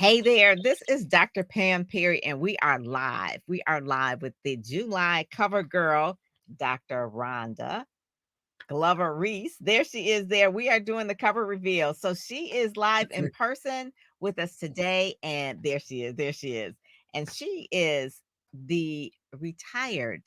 Hey there, this is Dr. Pam Perry, and we are live. We are live with the July cover girl, Dr. Rhonda Glover Reese. There she is there. We are doing the cover reveal. So she is live in person with us today. And there she is. There she is. And she is the retired,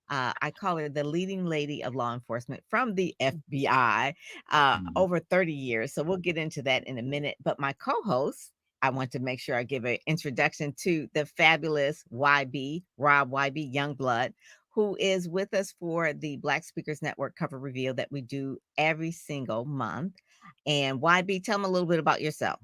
I call her the leading lady of law enforcement from the FBI, Mhm. over 30 years. So we'll get into that in a minute. But my co host, I want to make sure I give an introduction to the fabulous YB, Rob YB Youngblood, who is with us for the Black Speakers Network cover reveal that we do every single month. And YB, tell them a little bit about yourself.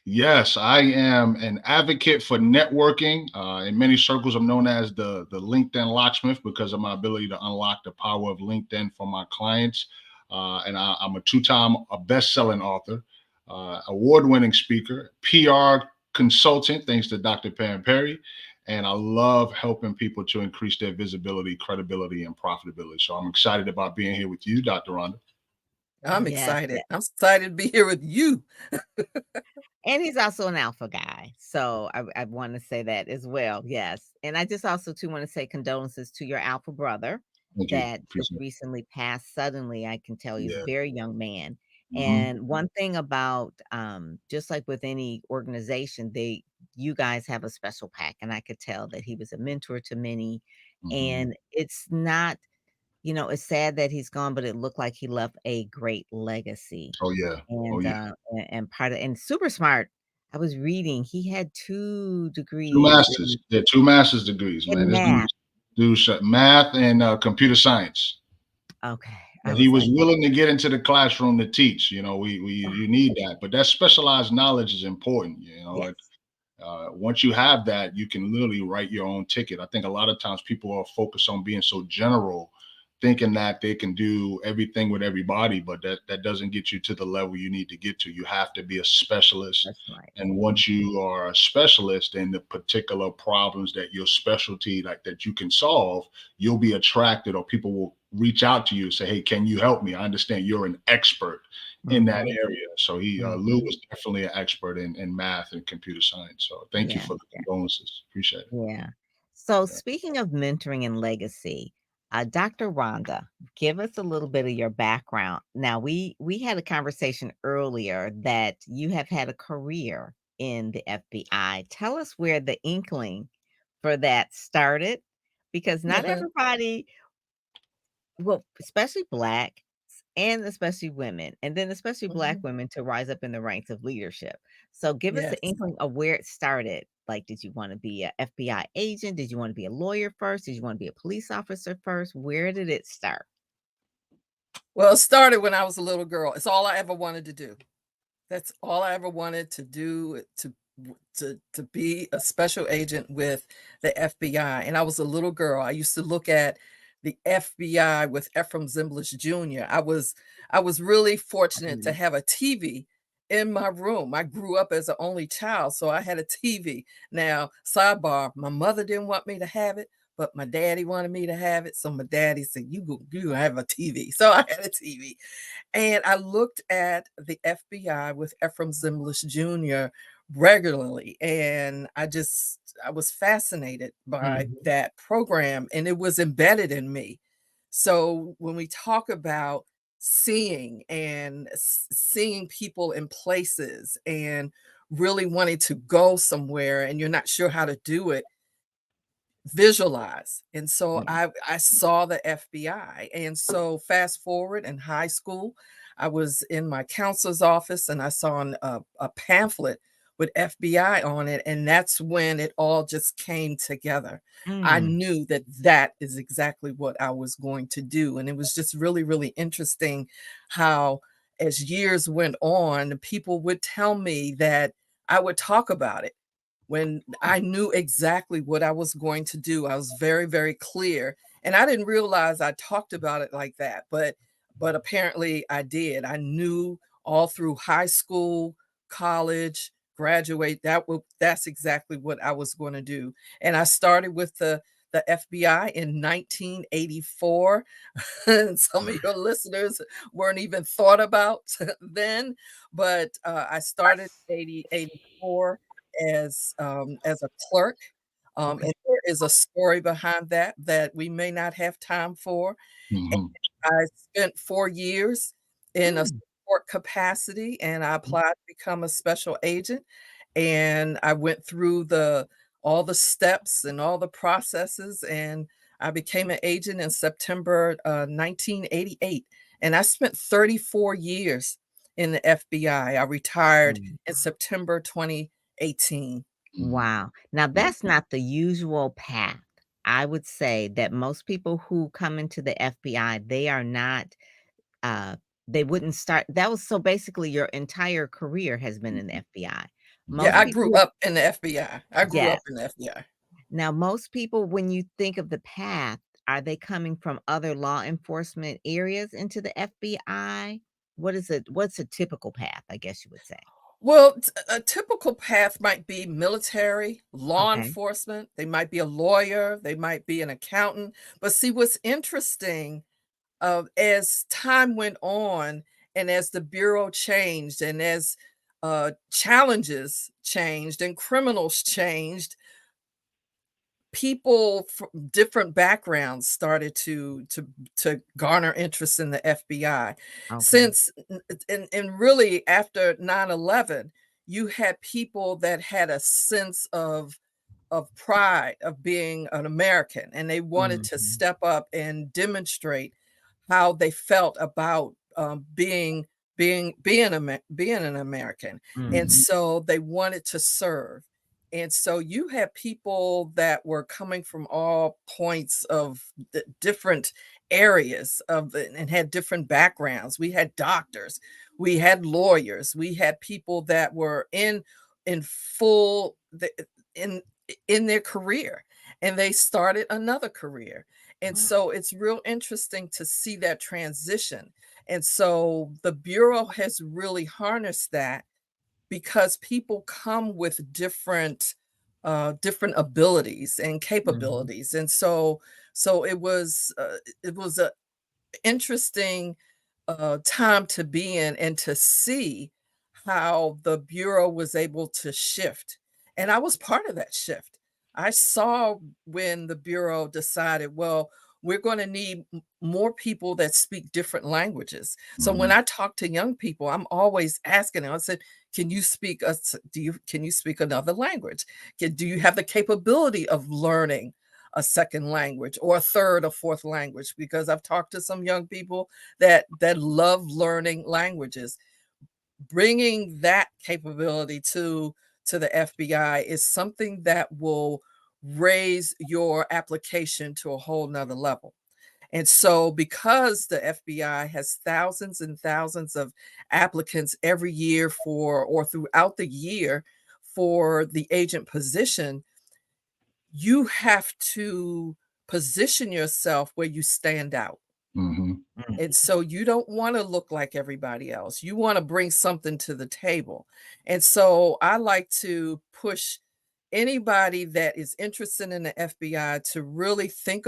Yes, I am an advocate for networking. In many circles, I'm known as the LinkedIn locksmith because of my ability to unlock the power of LinkedIn for my clients. I'm a two-time best-selling author, award-winning speaker, PR consultant, thanks to Dr. Pam Perry. And I love helping people to increase their visibility, credibility, and profitability. So I'm excited about being here with you, Dr. Rhonda. I'm Yes, excited. yes. I'm excited to be here with you. And he's also an alpha guy. So I want to say that as well. Yes. And I just also too want to say condolences to your alpha brother Thank you. that just Appreciate recently passed suddenly. I can tell it. you, he's a Yeah. very young man. Hmm. And one thing about just like with any organization, you guys have a special pack. And I could tell that he was a mentor to many. Hmm. And it's not, it's sad that he's gone, but it looked like he left a great legacy. Oh yeah. Oh And, yeah. part of and super smart. I was reading, he had 2 Two degrees masters. Yeah, two master's degrees, man. in This math. dude shot math and computer science. Okay, I And he was was like, willing to get into the classroom to teach. You know, we you need that, but that specialized knowledge is important. You know, like yes, once you have that, you can literally write your own ticket. I think a lot of times people are focused on being so general, thinking that they can do everything with everybody, but that doesn't get you to the level you need to get to. You have to be a specialist. that's right. And once you are a specialist in the particular problems that your specialty like that you can solve, you'll be attracted or people will reach out to you and say, hey, can you help me? I understand you're an expert in that Mhm, area. So Lou mhm. was definitely an expert in math and computer science. So thank you Yeah, for the yeah, condolences. Appreciate it. yeah. So Yeah. speaking of mentoring and legacy, Dr. Rhonda, give us a little bit of your background. Now, we had a conversation earlier that you have had a career in the FBI. Tell us where the inkling for that started, because not everybody, well, especially Black and especially women, and then especially Black Mhm. women to rise up in the ranks of leadership. So give us the Yes. inkling of where it started. Like, did you want to be a FBI agent? Did you want to be a lawyer first? Did you want to be a police officer first? Where did it start? Well, it started when I was a little girl. It's all I ever wanted to do. That's all I ever wanted to do to be a special agent with the FBI. And I was a little girl. I used to look at the FBI with Ephraim Zimbalist Jr. I was really fortunate to Mhm. have a TV in my room. I grew up as an only child, so I had a TV. Now, sidebar, my mother didn't want me to have it, but my daddy wanted me to have it. So my daddy said, you have a TV. So I had a TV. And I looked at the FBI with Ephraim Zimbalist Jr. regularly, and I was fascinated by Mhm. that program, and it was embedded in me. So when we talk about seeing and seeing people in places and really wanting to go somewhere and you're not sure how to do it, visualize. And so Yeah. I saw the FBI. And so fast forward in high school, I was in my counselor's office and I saw a pamphlet with FBI on it. And that's when it all just came together. I Mm. knew that that is exactly what I was going to do. And it was just really, really interesting how, as years went on, people would tell me that I would talk about it when I knew exactly what I was going to do. I was very, very clear. And I didn't realize I talked about it like that, but apparently I did. I knew all through high school, college, graduate, that's exactly what I was going to do. And I started with the FBI in 1984. And some of your listeners weren't even thought about then, but I started 80 84. as a clerk. Okay. And there is a story behind that that we may not have time for. Hmm. I spent 4 years in a Mm, support capacity, and I applied to become a special agent, and I went through the all the steps and all the processes, and I became an agent in September, 1988, and I spent 34 years in the FBI. I retired mm. in September 2018. Wow. Now that's not the usual path. I would say that most people who come into the FBI, they are not uh they wouldn't start that was so basically your entire career has been in the FBI. Yeah, Most I people grew up in the FBI. I grew yeah. up in the FBI. Now most people when you think of the path, are they coming from other law enforcement areas into the FBI? What's a typical path, I guess you would say? Well, a typical path might be military, law Okay. enforcement. They might be a lawyer. They might be an accountant. But see, what's interesting, as time went on and as the Bureau changed and as challenges changed and criminals changed, people from different backgrounds started to garner interest in the FBI. Okay. Since and really after 9/11, you had people that had a sense of pride of being an American, and they wanted to Mhm. step up and demonstrate how they felt about being an American, and Mhm. so they wanted to serve. And so you had people that were coming from all points of the different areas of and had different backgrounds. We had doctors, we had lawyers, we had people that were in full in in their career, and they started another career. And Wow. so it's real interesting to see that transition. And so the Bureau has really harnessed that because people come with different abilities and Mhm. capabilities. And so it was a interesting time to be in and to see how the Bureau was able to shift. And I was part of that shift. I saw when the Bureau decided, well, we're going to need more people that speak different languages. So when Hmm. I talk to young people, I'm always asking them, I said, can you speak can you speak another language? Do you have the capability of learning a second language or a third or fourth language? Because I've talked to some young people that love learning languages. Bringing that capability to the FBI is something that will raise your application to a whole nother level. And so because the FBI has thousands and thousands of applicants every year for or throughout the year for the agent position, you have to position yourself where you stand out. Hmm. And Mhm. so you don't wanna look like everybody else. You wanna bring something to the table. And so I like to push anybody that is interested in the FBI to really think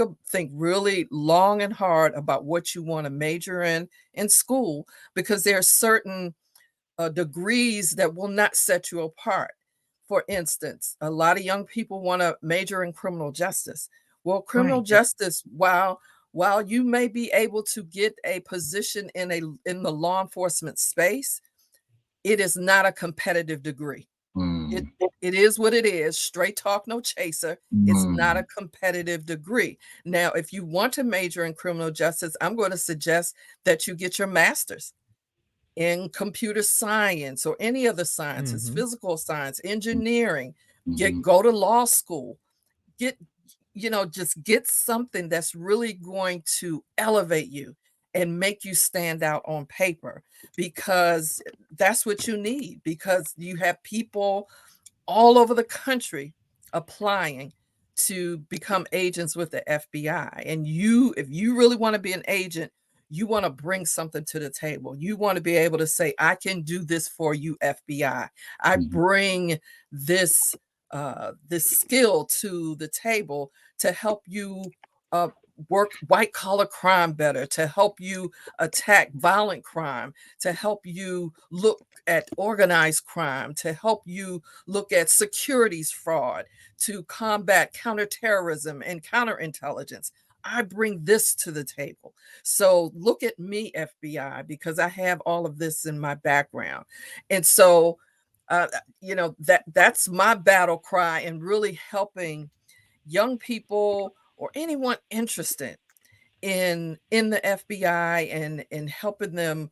really long and hard about what you wanna major in school, because there are certain degrees that will not set you apart. For instance, a lot of young people want to major in criminal justice. Well, criminal Right. justice, while you may be able to get a position in the law enforcement space, it is not a competitive degree. It Mm. it is what it is. Straight talk, no chaser. It's not a Mm. competitive degree. Now, if you want to major in criminal justice, I'm going to suggest that you get your master's in computer science or any other sciences, Mhm. physical science, engineering, Mhm. go to law school, get just get something that's really going to elevate you and make you stand out on paper, because that's what you need, because you have people all over the country applying to become agents with the FBI. And if you really want to be an agent, you want to bring something to the table. You want to be able to say, I can do this for you, FBI. I Mhm. bring this this skill to the table to help you work white collar crime better, to help you attack violent crime, to help you look at organized crime, to help you look at securities fraud, to combat counterterrorism and counterintelligence. I bring this to the table. So look at me, FBI, because I have all of this in my background. And so, that's my battle cry, and really helping young people or anyone interested in the FBI, and helping them,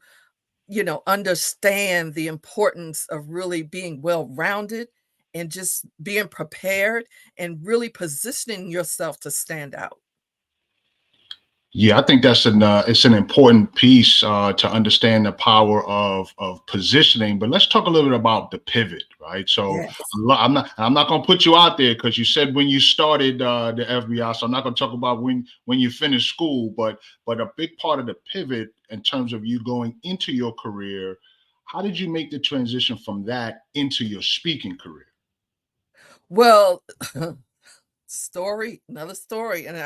understand the importance of really being well-rounded and just being prepared and really positioning yourself to stand out. Yeah, I think that's it's an important piece to understand the power of positioning. But let's talk a little bit about the pivot, right? So Yes. I'm not going to put you out there because you said when you started the FBI. So I'm not going to talk about when you finished school, but a big part of the pivot in terms of you going into your career. How did you make the transition from that into your speaking career? Well, another story, and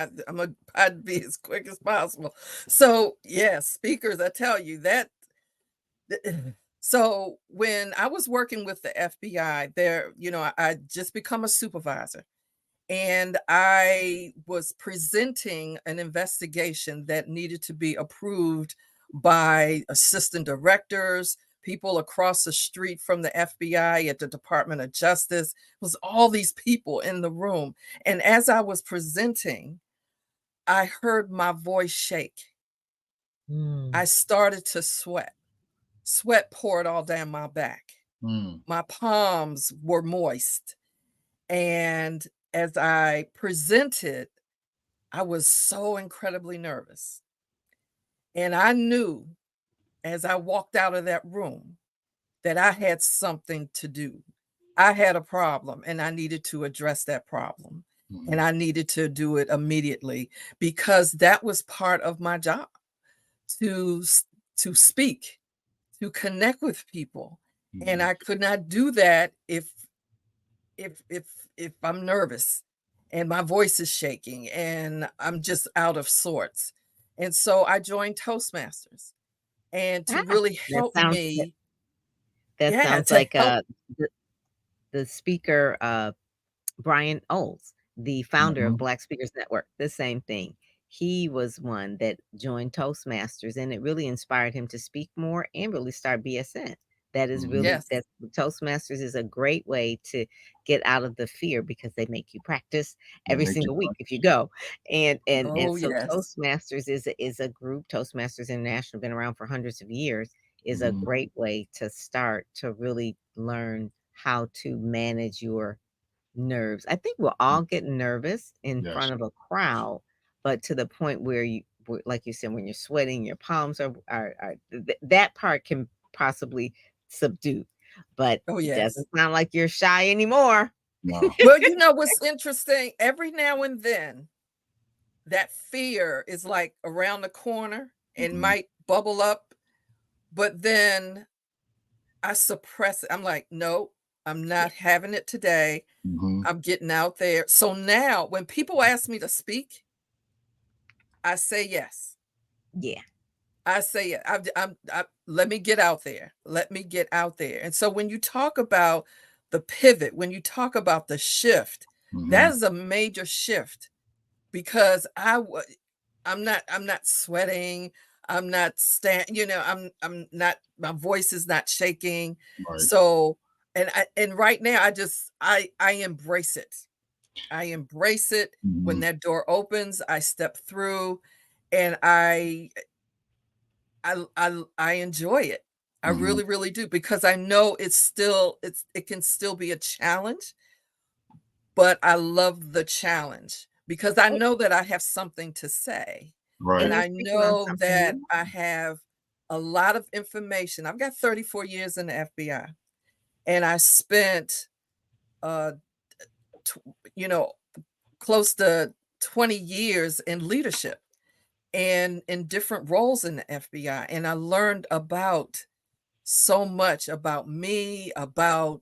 I'd be as quick as possible. So, yes, speakers, I tell you that. So when I was working with the FBI, there, I just become a supervisor, and I was presenting an investigation that needed to be approved by assistant directors, people across the street from the FBI at the Department of Justice. It was all these people in the room. And as I was presenting, I heard my voice shake. Mm. I started to sweat. Sweat poured all down my back. Mm, My palms were moist. And as I presented, I was so incredibly nervous. And I knew as I walked out of that room that I had something to do. I had a problem, and I needed to address that problem. And mhm, I needed to do it immediately, because that was part of my job, to to speak, to connect with people. And mhm. I could not do that if if if I'm nervous and my voice is shaking and I'm just out of sorts. And so I joined Toastmasters, and to Ah, really that help sounds me, that yeah, sounds to like help. the, the speaker Brian Olds, the founder of Mhm. Black Speakers Network, the same thing. He was one that joined Toastmasters, and it really inspired him to speak more and really start BSN. That is Mhm. really Yes. that Toastmasters is a great way to get out of the fear, because they make you practice They every make you single week cry. if you go. And Oh, so yes. Toastmasters is a group. Toastmasters International, been around for hundreds of years, is a Mhm. great way to start to really learn how to manage your nerves. I think we'll all get nervous in Yes. front of a crowd, but to the point where like you said, when you're sweating, your palms are that part can possibly subdue, but Oh, it yes. doesn't sound like you're shy anymore. No. Well, you know what's interesting? Every now and then, that fear is like around the corner and Mhm. might bubble up, but then I suppress it. I'm like, no, I'm Yeah, not having it today. Mhm. I'm getting out there. So now when people ask me to speak, I say yes. yeah. I say it. Let me get out there. Let me get out there. And so when you talk about the pivot, when you talk about the shift, that Mhm. is a major shift, because I'm not sweating. I'm not I'm not, my voice is not shaking. Right. So, and right now I embrace it. I embrace it. When Mhm. that door opens, I step through, and I enjoy it. I Mhm. really, really do, because I know it can still be a challenge, but I love the challenge, because I know that I have something to say, Right. and And you're I speaking on know something that you I have a lot of information. I've got 34 years in the FBI, and I spent, uh, tw you know, close to 20 years in leadership and in different roles in the FBI, and I learned about so much about me, about,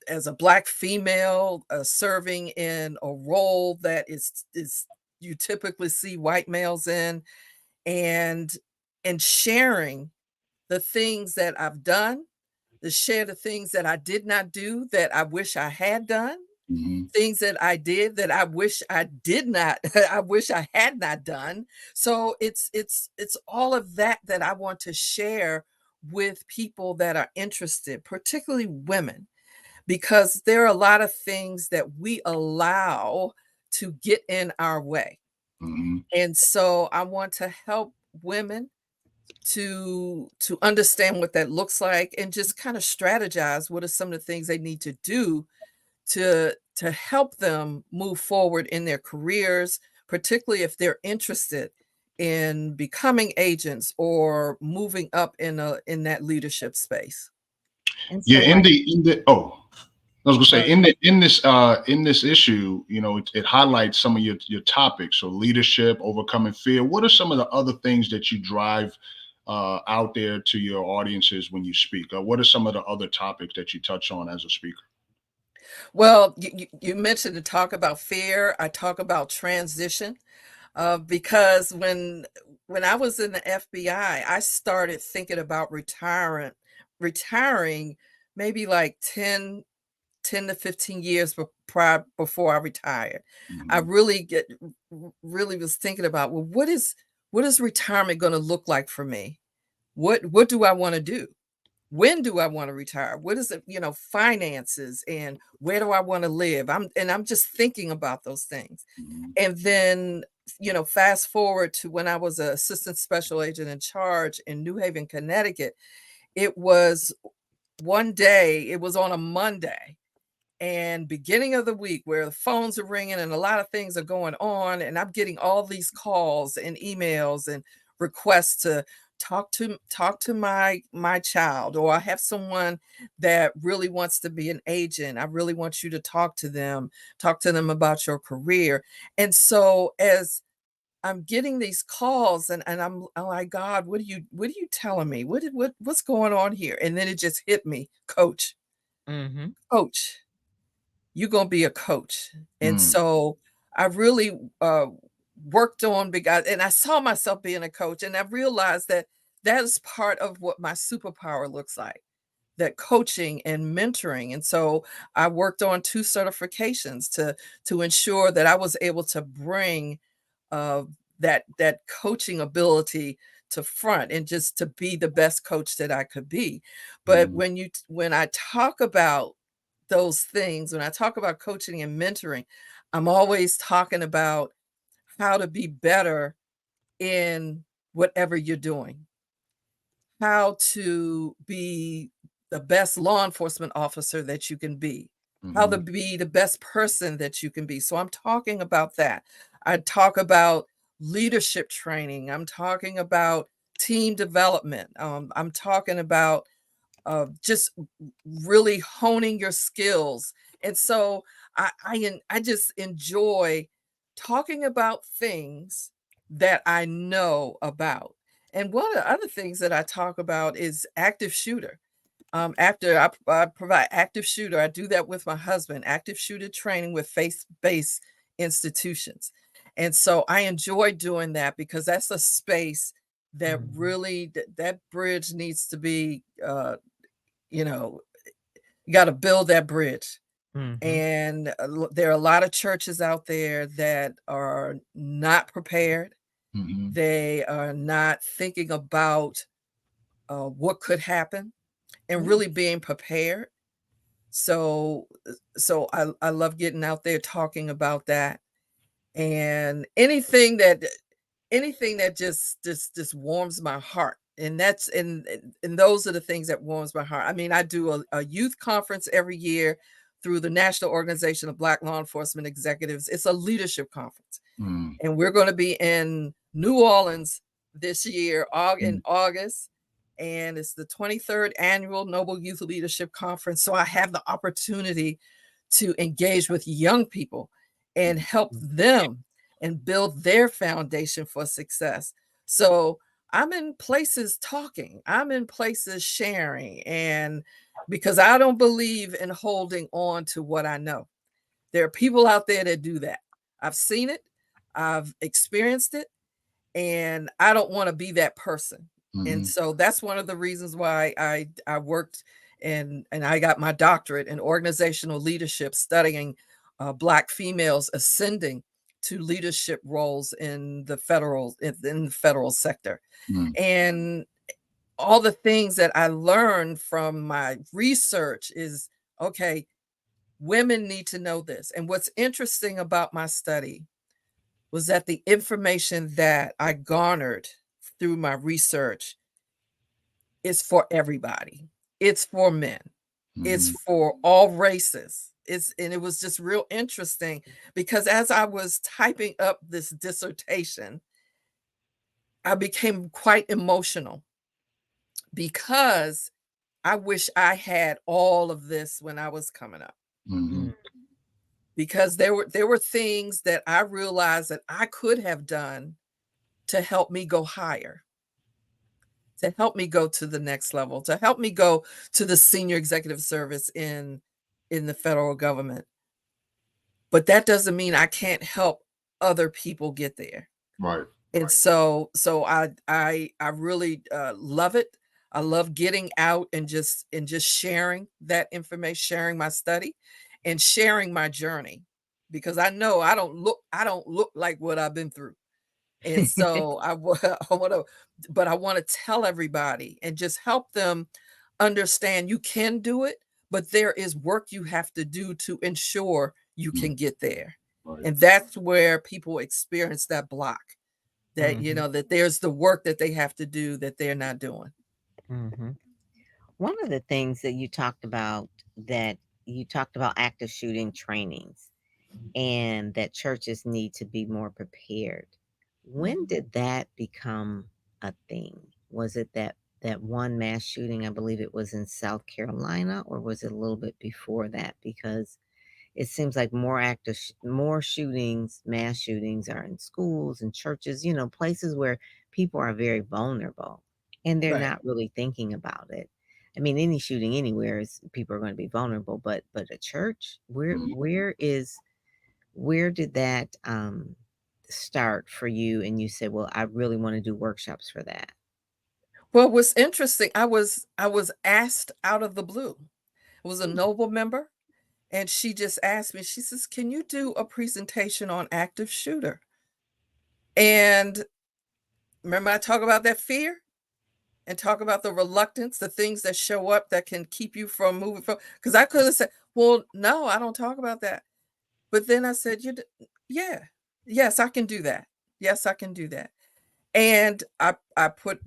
as a Black female, serving in a role that is you typically see white males in, and sharing the things that I've done, to share the things that I did not do that I wish I had done, Mm-hmm. things that I did that I wish I did not I wish I had not done. So it's all of that that I want to share with people that are interested, particularly women, because there are a lot of things that we allow to get in our way. Mm-hmm. And so I want to help women to understand what that looks like, and just kind of strategize what are some of the things they need to do to help them move forward in their careers, particularly if they're interested in becoming agents or moving up in that leadership space. And Yeah, so, like, in the oh, I was gonna say Uh, in this issue, it highlights some of your topics. So leadership, overcoming fear. What are some of the other things that you drive out there to your audiences when you speak? What are some of the other topics that you touch on as a speaker? well, you mentioned to talk about fear. I talk about transition, because when I was in the FBI, I started thinking about retiring maybe like 10 to 15 years before I retired. I Mm-hmm. really was thinking about, well, what is retirement going to look like for me? What do I want to do? When do I want to retire? What is it, finances, and where do I want to live? I'm just thinking about those things. Mm-hmm. And then, fast forward to when I was an assistant special agent in charge in New Haven, Connecticut. It was one day, it was on a Monday, and beginning of the week, where the phones are ringing and a lot of things are going on, and I'm getting all these calls and emails and requests to talk to my child, or I have someone that really wants to be an agent. I really want you to talk to them about your career. And so as I'm getting these calls, and I'm like, God, what are you telling me? What's going on here? And then it just hit me, mm-hmm. coach, you're going to be a coach. And Mm-hmm. so I really worked on, because, and I saw myself being a coach, and I realized that that is part of what my superpower looks like, that coaching and mentoring. And so I worked on 2 certifications to ensure that I was able to bring uh, that coaching ability to front, and just to be the best coach that I could be. But Mm-hmm. when I talk about those things, when I talk about coaching and mentoring, I'm always talking about how to be better in whatever you're doing, how to be the best law enforcement officer that you can be, how to Mm-hmm. be the best person that you can be. So I'm talking about that. I talk about leadership training. I'm talking about team development. I'm talking about just really honing your skills. And so I just enjoy talking about things that I know about. And one of the other things that I talk about is active shooter. After I provide active shooter, I do that with my husband, active shooter training with faith-based institutions. And so I enjoy doing that, because that's a space that really, that bridge needs to be, you know, you got to build that bridge. Mm-hmm. And there are a lot of churches out there that are not prepared. Mm-hmm. They are not thinking about what could happen, and Yeah. really being prepared. So, I love getting out there talking about that, and anything that just warms my heart. And that's and those are the things that warms my heart. I mean, I do a youth conference every year through the National Organization of Black Law Enforcement Executives. It's a leadership conference, Mm-hmm. and we're going to be in New Orleans this year, in August. And it's the 23rd annual Noble Youth Leadership Conference. So I have the opportunity to engage with young people and help them and build their foundation for success. So I'm in places talking, I'm in places sharing, and because I don't believe in holding on to what I know. There are people out there that do that. I've seen it. I've experienced it, and I don't want to be that person. And Mm-hmm. so that's one of the reasons why I worked and I got my doctorate in organizational leadership, studying Black females ascending to leadership roles in the federal sector. Mm-hmm. And all the things that I learned from my research is, okay, women need to know this. And what's interesting about my study was that the information that I garnered through my research is for everybody. It's for men. It's Mm-hmm. for all races. And it was just real interesting because as I was typing up this dissertation, I became quite emotional because I wish I had all of this when I was coming up. Mm-hmm. Mm. Because there were things that I realized that I could have done to help me go higher, to help me go to the next level, to help me go to the senior executive service in the federal government. But that doesn't mean I can't help other people get there. Right. And so I really love it. I love getting out and just sharing that information, sharing my study, and sharing my journey, because I know I don't look like what I've been through. And so I want to, but I want to tell everybody and just help them understand you can do it, but there is work you have to do to ensure you Mm-hmm. can get there. Right. And that's where people experience that block, that Mhm. that there's the work that they have to do that they're not doing. Mhm. One of the things that you talked about active shooting trainings and that churches need to be more prepared. When did that become a thing? Was it that one mass shooting? I believe it was in South Carolina, or was it a little bit before that? Because it seems like more shootings, mass shootings are in schools and churches, places where people are very vulnerable and they're Right. not really thinking about it. I mean, any shooting anywhere is people are going to be vulnerable, but a church, Mm-hmm. where did that start for you? And you said, well, I really want to do workshops for that. Well, what's interesting, I was asked out of the blue. It was a Noble member, and she just asked me. She says, "Can you do a presentation on active shooter?" And remember, I talk about that fear and talk about the reluctance, the things that show up that can keep you from moving from. Because I could have said, "Well, no, I don't talk about that." But then I said, yeah, yes, I can do that. Yes, I can do that." And I put,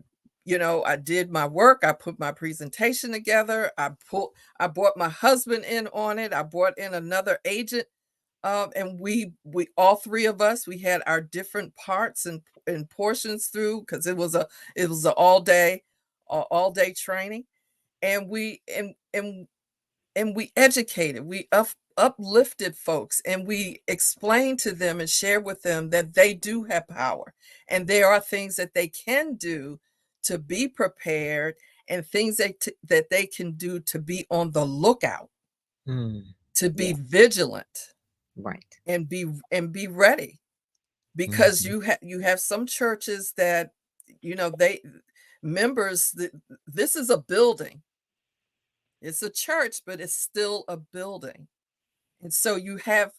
I did my work. I put my presentation together. I brought my husband in on it. I brought in another agent. And we all three of us, we had our different parts and portions through, because it was a all day training. And we educated, we uplifted folks, and we explained to them and shared with them that they do have power, and there are things that they can do to be prepared, and things that they can do to be on the lookout, Mm, to be yeah, vigilant, right. and be ready. Because Mhm. you have some churches that, they members, this is a building. It's a church, but it's still a building. And so you have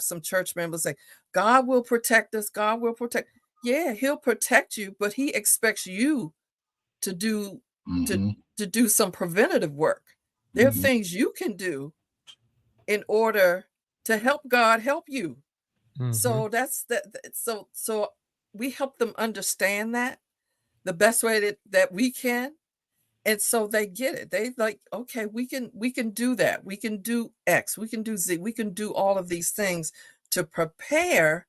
some church members say, God will protect us, God will protect. Yeah, he'll protect you, but he expects you to do to Mm-hmm. to do some preventative work. There are Mm-hmm. things you can do in order to help God help you. Mhm. So so we help them understand that the best way that we can. And so they get it. They like, okay, we can do that. We can do X, we can do Z, we can do all of these things to prepare,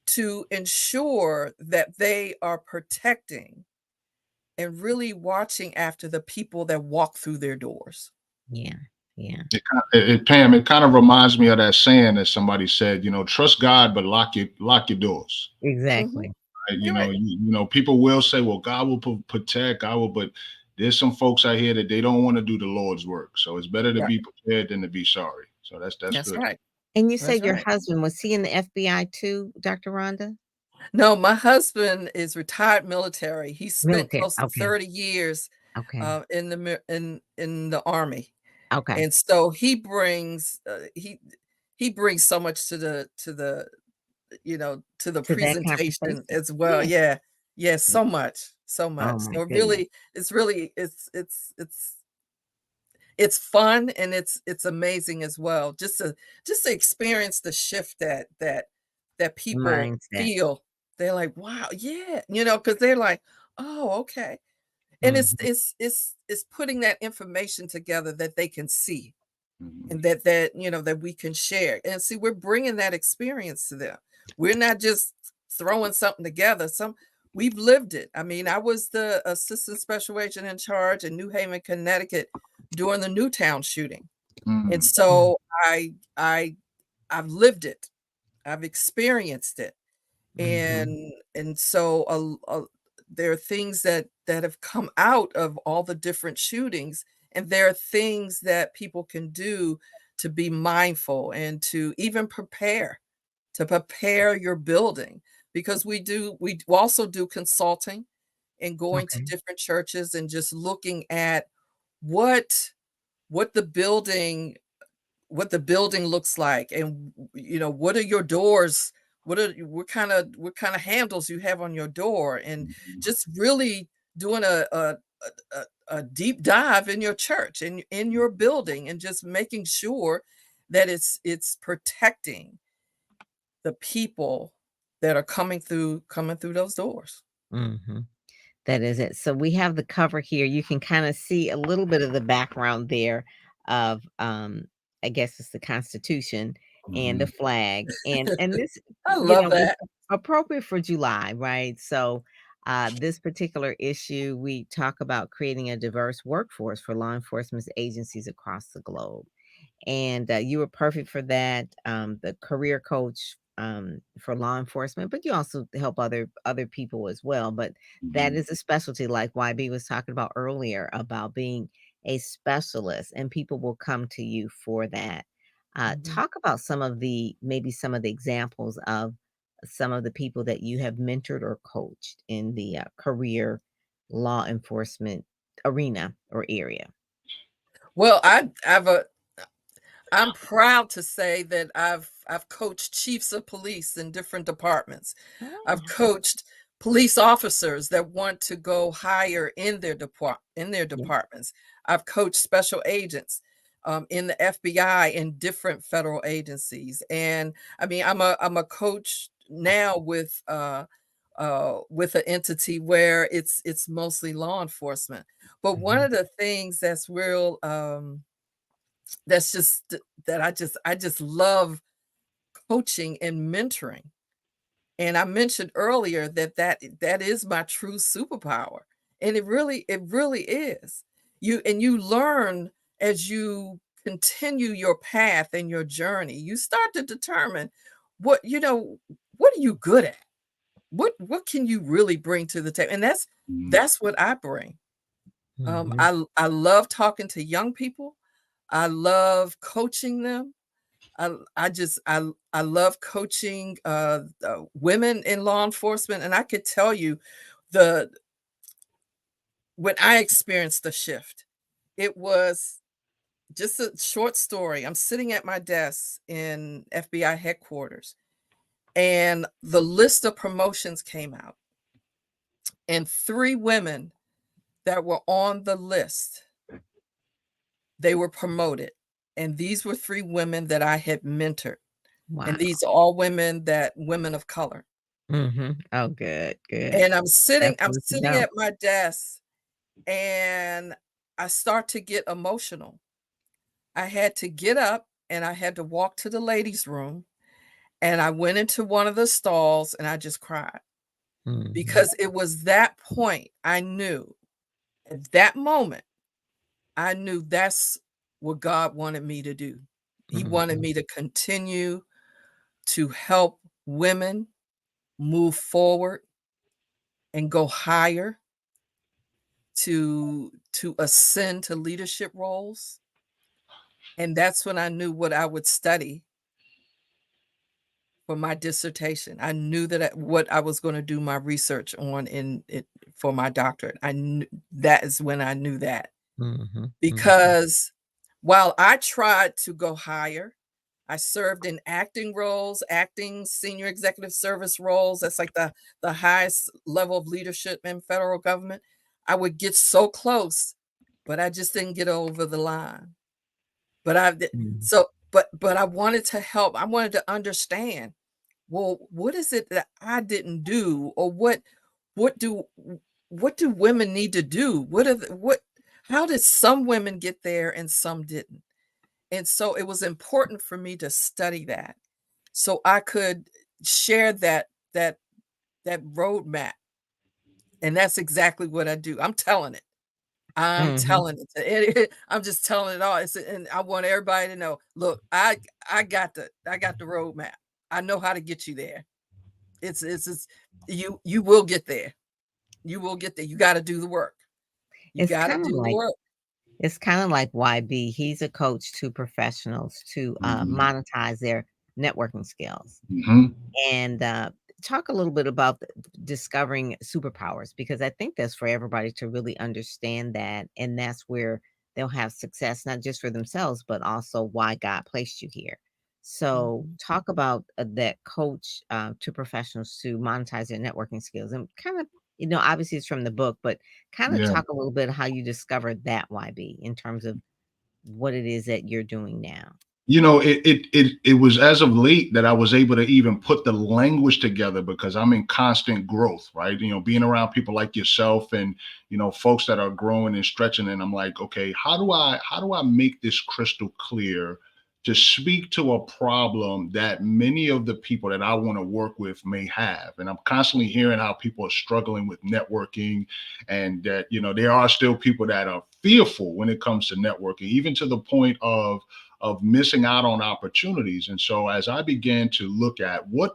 to ensure that they are protecting and really watching after the people that walk through their doors. Yeah. Yeah. Pam, it kind of reminds me of that saying that somebody said, trust God, but lock your doors. Hmm. Exactly. Right? You're right. People will say, well, God will protect, God will, but there's some folks out here that they don't want to do the Lord's work. So it's better to Yeah, be prepared than to be sorry. So that's that's good. right. And you That's said your right. husband, was he in the FBI too, Dr. Rhonda? No, my husband is retired military. He spent Military. close to Okay. 30 years, Okay. in the Army, Okay. and so he brings so much to the To that presentation conversation. as well. Yeah. Yeah. Yeah, Yeah. so much, so Oh much. my So goodness. it's fun, and it's amazing as well, just to experience the shift that people Mindset. feel. They're like, "Wow, yeah," because they're like, "Oh, okay." And Mhm. it's putting that information together that they can see, Mhm. and that we can share. And see, we're bringing that experience to them. We're not just throwing something together. We've lived it. I mean, I was the assistant special agent in charge in New Haven, Connecticut during the Newtown shooting. And Mm. Mm. so I I've lived it. I've experienced it. Mhm. And so there are things that have come out of all the different shootings, and there are things that people can do to be mindful and to even prepare your building, because we also do consulting and going to Okay. different churches and just looking at what what the building what the building looks like, and what are your doors, what kind of handles you have on your door, and Mhm. just really doing a deep dive in your church and in your building, and just making sure that it's protecting the people that are coming through those doors. Mhm. That is it. So we have the cover here. You can kind of see a little bit of the background there of I guess it's the Constitution and the Mhm. flag. And this, I love is that. appropriate for July, right? So this particular issue, we talk about creating a diverse workforce for law enforcement agencies across the globe, and you were perfect for that. The career coach for law enforcement, but you also help other people as well. But that Mhm. is a specialty, like YB was talking about earlier, about being a specialist, and people will come to you for that. Mhm. Talk about some of the examples of some of the people that you have mentored or coached in the career law enforcement arena or area. Well, I'm proud to say that I've coached chiefs of police in different departments. I've Oh, coached police officers that want to go higher in their yeah. departments. I've coached special agents in the FBI and different federal agencies. And I mean, I'm a coach now with an entity where it's mostly law enforcement. But one Mhm. of the things that's just that I just love coaching and mentoring. And I mentioned earlier that is my true superpower. And it really is. You learn as you continue your path and your journey. You start to determine what are you good at? What can you really bring to the table? And Mhm. that's what I bring. Mhm. I love talking to young people. I love coaching them. I love coaching women in law enforcement, and I could tell you the when I experienced the shift, it was just a short story. I'm sitting at my desk in FBI headquarters, and the list of promotions came out, and three women that were on the list, they were promoted, and these were three women that I had mentored, and Wow. these are all women of color. Mhm. Oh, good, good. And That's I'm good to sitting know. at my desk, and I start to get emotional. I had to get up and I had to walk to the ladies' room, and I went into one of the stalls and I just cried, Mhm. because it was that point I knew, at that moment, I knew that's what God wanted me to do. He wanted Mhm. me to continue to help women move forward and go higher, to ascend to leadership roles. And that's when I knew what I would study for my dissertation. I knew that what I was going to do my research on in it for my doctorate. I knew that is when I knew that, Mm-hmm. Mm-hmm. because while I tried to go higher, I served in acting roles, acting senior executive service roles. That's like the highest level of leadership in federal government. I would get so close, but I just didn't get over the line. But I did Mm-hmm. so but I wanted to help. I wanted to understand, well, what is it that I didn't do, or what do what do women need to do? What how did some women get there and some didn't? And so it was important for me to study that so I could share that that roadmap. And that's exactly what I do. I'm telling it. I'm Mm-hmm. telling it. I'm just telling it all. And I want everybody to know. Look, I got the roadmap. I know how to get you there. It's you will get there. You will get there. You got to do the work. You It's got to kind of do the like work. it's kind of like YB. He's a coach to professionals to Mhm. monetize their networking skills. Mhm. And talk a little bit about discovering superpowers, because I think that's for everybody to really understand that, and that's where they'll have success, not just for themselves, but also why God placed you here. So, Mhm. talk about that coach to professionals to monetize their networking skills, and kind of, obviously it's from the book, but kind of Yeah. talk a little bit how you discovered that YB in terms of what it is that you're doing now. It was as of late that I was able to even put the language together because I'm in constant growth, right? Being around people like yourself and folks that are growing and stretching, and I'm like, okay, how do I make this crystal clear to speak to a problem that many of the people that I want to work with may have? And I'm constantly hearing how people are struggling with networking, and that there are still people that are fearful when it comes to networking, even to the point of missing out on opportunities. And so as I began to look at what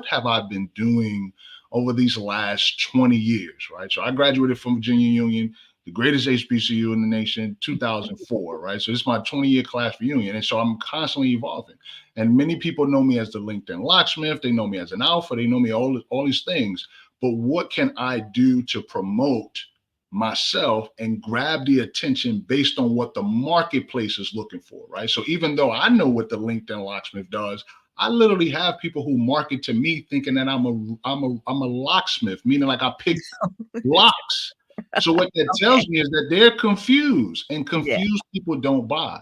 have I been doing over these last 20 years, right? So I graduated from Virginia Union, the greatest HBCU in the nation, 2004, right? So it's my 20-year class reunion. And so I'm constantly evolving. And many people know me as the LinkedIn locksmith. They know me as an alpha. They know me all these things. But what can I do to promote myself and grab the attention based on what the marketplace is looking for, right? So even though I know what the LinkedIn locksmith does, I literally have people who market to me thinking that I'm a locksmith, meaning like I pick locks. So what that Okay. tells me is that they're confused, and Yeah. confused people don't buy.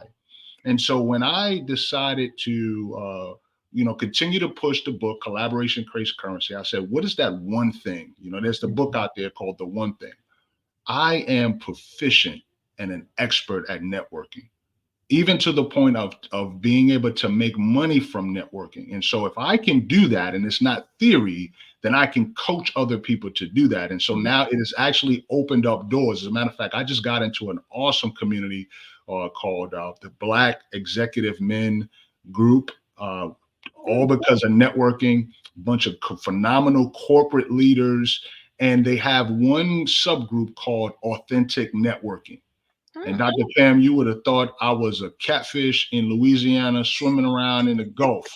And so when I decided to continue to push the book, Collaboration Creates Currency, I said, what is that one thing? There's the book out there called The One Thing. I am proficient and an expert at networking, even to the point of being able to make money from networking. And so if I can do that and it's not theory, then I can coach other people to do that. And so now it has actually opened up doors. As a matter of fact, I just got into an awesome community called the Black Executive Men Group, all because of networking, a bunch of phenomenal corporate leaders. And they have one subgroup called Authentic Networking. And Huh. Dr. Pam, you would have thought I was a catfish in Louisiana swimming around in the Gulf,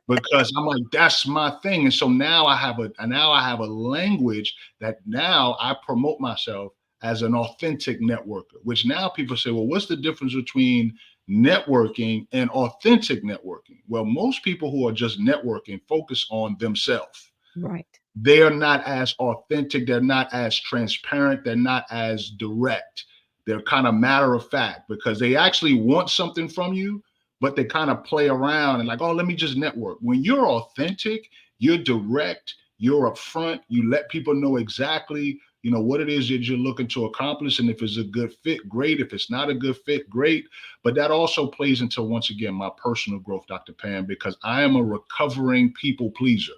because I'm like, that's my thing. And so now I have a language that now I promote myself as an authentic networker, which now people say, well, what's the difference between networking and authentic networking? Well, most people who are just networking focus on themselves. Right. They are not as authentic, they're not as transparent, they're not as direct. They're kind of matter of fact because they actually want something from you, but they kind of play around and like, oh, let me just network. When you're authentic, you're direct, you're upfront, you let people know exactly what it is that you're looking to accomplish, and if it's a good fit, great. If it's not a good fit, great. But that also plays into, once again, my personal growth, Dr. Pam, because I am a recovering people pleaser.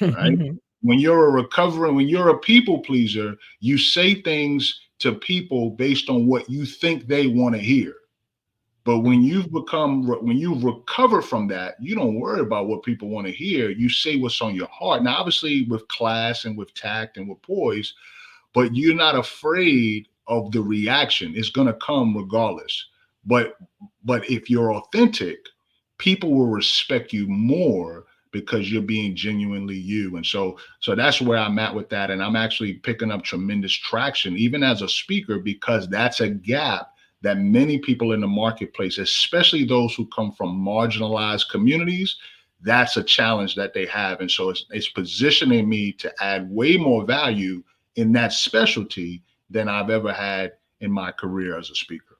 Right? When you're a people pleaser, you say things to people based on what you think they want to hear. But when you've recovered from that, you don't worry about what people want to hear. You say what's on your heart. Now, obviously, with class and with tact and with poise, but you're not afraid of the reaction. It's going to come regardless. But but if you're authentic, people will respect you more because you're being genuinely you. And so that's where I'm at with that. And I'm actually picking up tremendous traction, even as a speaker, because that's a gap that many people in the marketplace, especially those who come from marginalized communities, that's a challenge that they have. And so it's positioning me to add way more value in that specialty than I've ever had in my career as a speaker.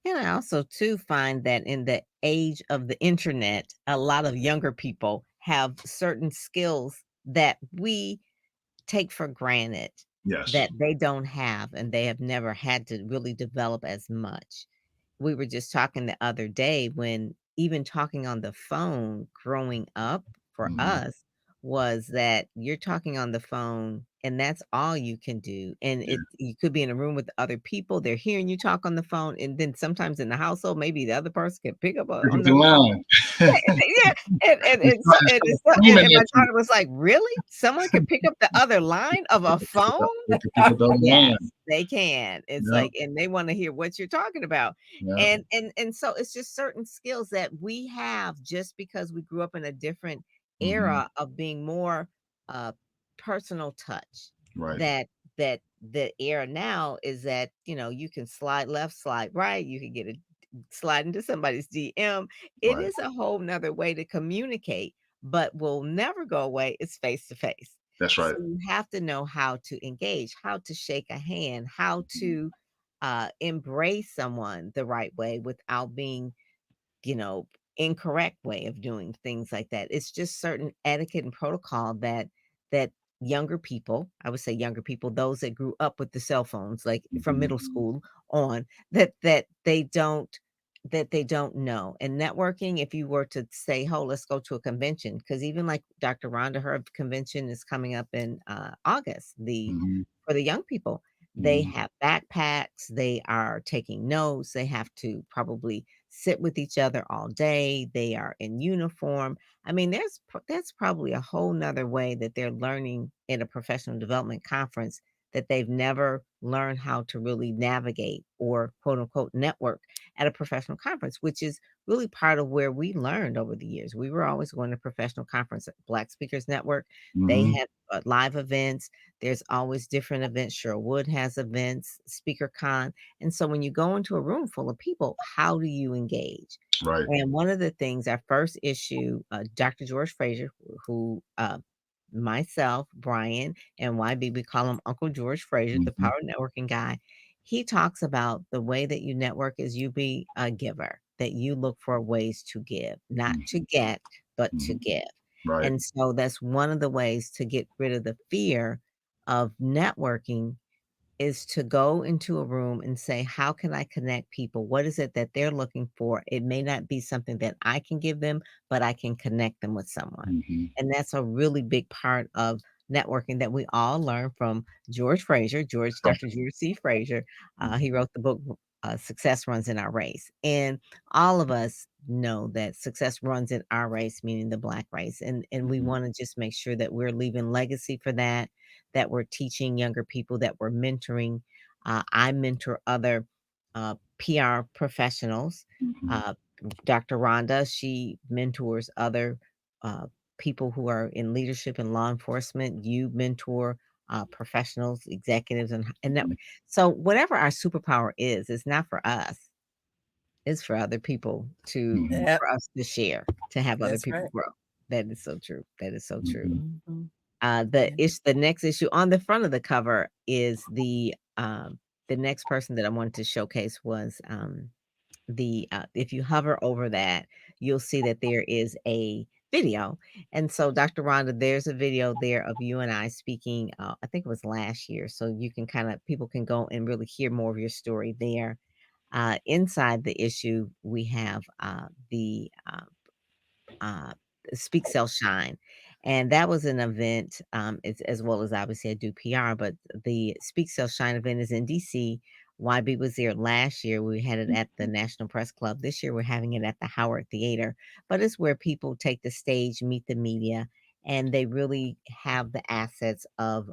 And I also too find that in the age of the internet, a lot of younger people have certain skills that we take for granted Yes. that they don't have and they have never had to really develop as much. We were just talking the other day when even talking on the phone growing up for Hmm. us was that you're talking on the phone and that's all you can do. And Yeah. you could be in a room with other people, they're hearing you talk on the phone, and then sometimes in the household, maybe the other person can pick up Pick on up the the phone. line. Yeah, yeah, It's and screaming my at you. daughter was like, "Really? Someone can pick up the other line of a phone?" They can pick up the other line. Yes, they can. It's Yeah. like and they wanna hear what you're talking about. Yeah. And so it's just certain skills that we have just because we grew up in a different Hmm. era of being more, uh, personal touch. Right. That the era now is that, you can slide left, slide right, you can get a slide into somebody's DM. It Right. is a whole 'nother way to communicate, but will never go away is face to face. That's So right. you have to know how to engage, how to shake a hand, how to embrace someone the right way without being, you know, incorrect way of doing things like that. It's just certain etiquette and protocol that younger people, I would say younger people, those that grew up with the cell phones, like from Hmm. middle school on, that they don't know. And networking, if you were to say, "Oh, let's go to a convention," because even like Dr. Rhonda, her convention is coming up in August, the Hmm. for the young people. They Hmm. have backpacks, they are taking notes, they have to probably sit with each other all day, they are in uniform. I mean, that's probably a whole nother way that they're learning in a professional development conference that they've never learned how to really navigate or quote unquote network at a professional conference, which is really part of where we learned over the years. We were always going to professional conference at Black Speakers Network. They Hmm. had live events. There's always different events. Sherwood has events, SpeakerCon. And so when you go into a room full of people, how do you engage? Right. And one of the things, our first issue, Dr. George Fraser, who myself, Brian, and YB, we call him Uncle George Fraser, the Hmm. power networking guy. He talks about the way that you network is you be a giver, that you look for ways to give, not to Hmm. get, but to Hmm. give. Right. And so that's one of the ways to get rid of the fear of networking is to go into a room and say, "How can I connect people? What is it that they're looking for?" It may not be something that I can give them, but I can connect them with someone. Hmm. And that's a really big part of networking that we all learn from George Fraser, Right. Dr. George C. Fraser. He Mhm. wrote the book, Success Runs in Our Race. And all of us know that success runs in our race, meaning the Black race. And we Mhm. want to just make sure that we're leaving legacy for that, that we're teaching younger people, that we're mentoring. I mentor other PR professionals. Mhm. Uh, Dr. Rhonda, she mentors other uh, people who are in leadership and law enforcement. You mentor professionals, executives, and that. Mhm. So whatever our superpower is, it's not for us. It's for other people to Mhm. Yep, for us to share, to have other that's people right. grow. That is so true. That is so true. Mhm. Mhm. The Yeah. the next issue on the front of the cover is the next person that I wanted to showcase was if you hover over that, you'll see that there is a video. And so, Dr. Rhonda, there's a video there of you and I speaking. I think it was last year, so you can people can go and really hear more of your story there. Inside the issue, we have the uh, Speak Sell Shine. And that was an event, as well as obviously I do PR, but the Speak Sell Shine event is in DC. YB was there last year. We had it at the National Press Club. This year we're having it at the Howard Theater. But it's where people take the stage, meet the media, and they really have the assets of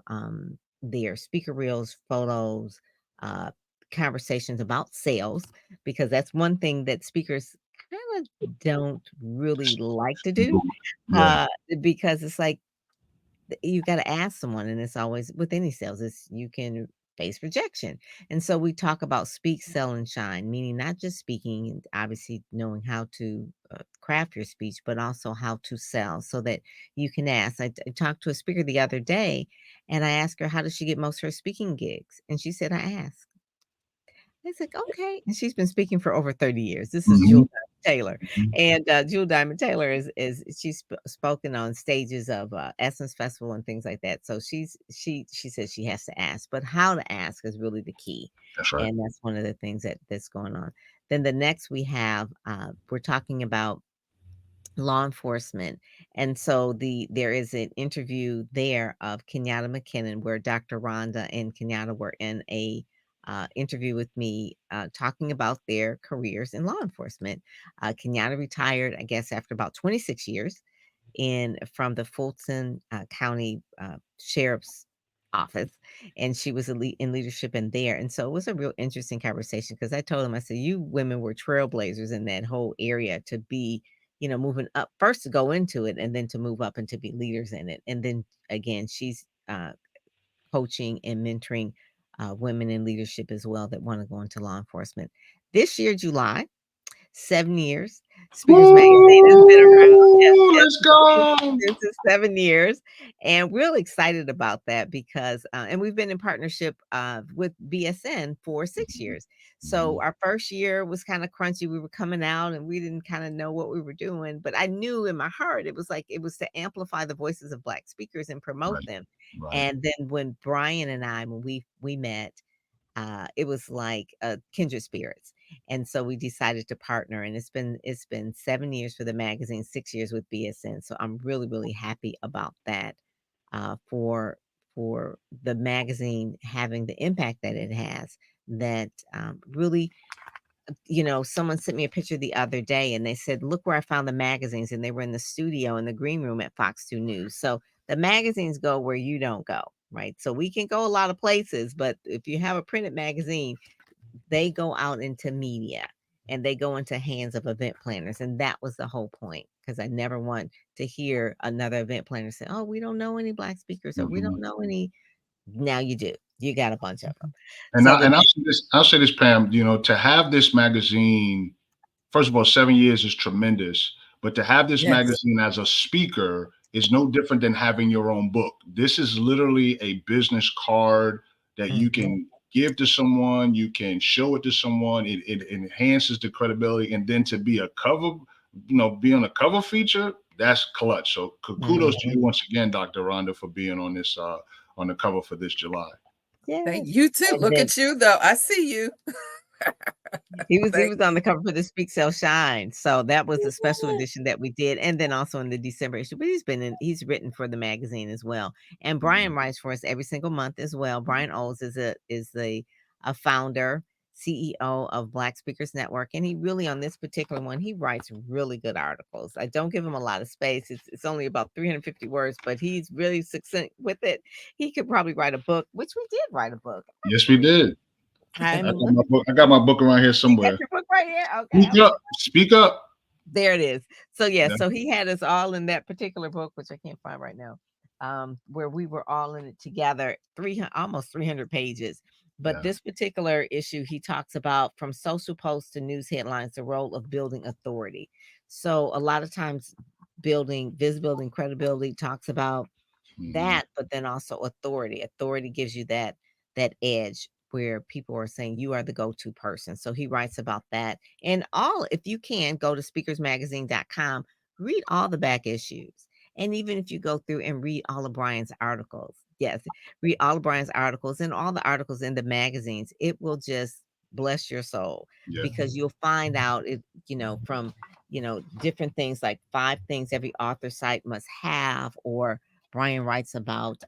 their speaker reels, photos, uh, conversations about sales, because that's one thing that speakers kinda don't really like to do, Yeah, uh, because it's like you got to ask someone, and it's always with any sales, it's you can face rejection. And so we talk about speak, sell, and shine, meaning not just speaking and obviously knowing how to craft your speech, but also how to sell so that you can ask. I talked to a speaker the other day, and I asked her how does she get most of her speaking gigs, and she said, I ask. It's like, "Okay," and she's been speaking for over 30 years. This is hmm Jewel Diamond Taylor, and, Jewel Diamond Taylor is she's spoken on stages of, Essence Festival and things like that, so she says she has to ask, but how to ask is really the key, that's right. and that's one of the things that's going on. Then the next we have, we're talking about law enforcement. And so there is an interview there of Kenyatta McKinnon where Dr. Rhonda and Kenyatta were in a interview with me talking about their careers in law enforcement. Kenyatta retired, I guess, after about 26 years in from the Fulton County Sheriff's Office, and she was in leadership in there. And so it was a real interesting conversation because I told him, I said, "You women were trailblazers in that whole area to be, moving up first to go into it, and then to move up and to be leaders in it." And then again, she's coaching and mentoring women in leadership as well that want to go into law enforcement. This year, July, 7 years. Speakers Magazine has been around. Yes, Woo! yes. Let's go. This is 7 years, and we're really excited about that because and we've been in partnership, with BSN for 6 years. So Mhm. our first year was kinda crunchy, we were coming out and we didn't kinda know what we were doing, but I knew in my heart it was like it was to amplify the voices of Black speakers and promote Right, them. right. And then when Brian and I, when we met, it was like kindred spirits, and so we decided to partner. And it's been 7 years for the magazine, 6 years with BSN. So I'm really really happy about that for the magazine having the impact that it has. That really, someone sent me a picture the other day, and they said, "Look where I found the magazines," and they were in the studio in the green room at Fox 2 News. So the magazines go where you don't go. Right. So we can go a lot of places, but if you have a printed magazine, they go out into media and they go into hands of event planners. And that was the whole point because I never want to hear another event planner say, "Oh, we don't know any Black speakers or we don't Mhm. know any." Now you do. You got a bunch of them. And So the I'll next, say this. I'll say this, Pam. To have this magazine, first of all, 7 years is tremendous. But to have this Yes. magazine as a speaker is no different than having your own book. This is literally a business card that you Mhm. can give to someone. You can show it to someone. It enhances the credibility, and then to be a cover, be on a cover feature. That's clutch. So kudos to Mhm. you once again, Dr. Rhonda, for being on this on the cover for this July. Thank Yes. you too. And Look then at you though. I see you. he Thank was on the you. cover for the Speak Sell Shine, so that was a special edition that we did, and then also in the December issue, but he's written for the magazine as well, and Brian Mhm. writes for us every single month as well. Brian Oles is a founder, CEO of Black Speakers Network, and he really on this particular one, he writes really good articles. I don't give him a lot of space. It's only about 350 words, but he's really succinct with it. He could probably write a book, which we did write a book. Yes, we Actually, did. I'm looking. I got my book around here You got somewhere. your book right here? Okay, Speak up. Speak up. there it is. So yeah, Yeah, so he had us all in that particular book, which I can't find right now, where we were all in it together, 300, almost 300 pages. But yeah. this particular issue, he talks about from social posts to news headlines, the role of building authority. So a lot of times, building visibility and credibility talks about Mhm. that, but then also authority. Authority gives you that edge where people are saying you are the go-to person. So he writes about that. And all if you can go to speakersmagazine.com, read all the back issues. And even if you go through and read all of Brian's articles, yes, read all of Brian's articles and all the articles in the magazines, it will just bless your soul Yeah. because you'll find out it, from different things like 5 things every author site must have, or Brian writes about,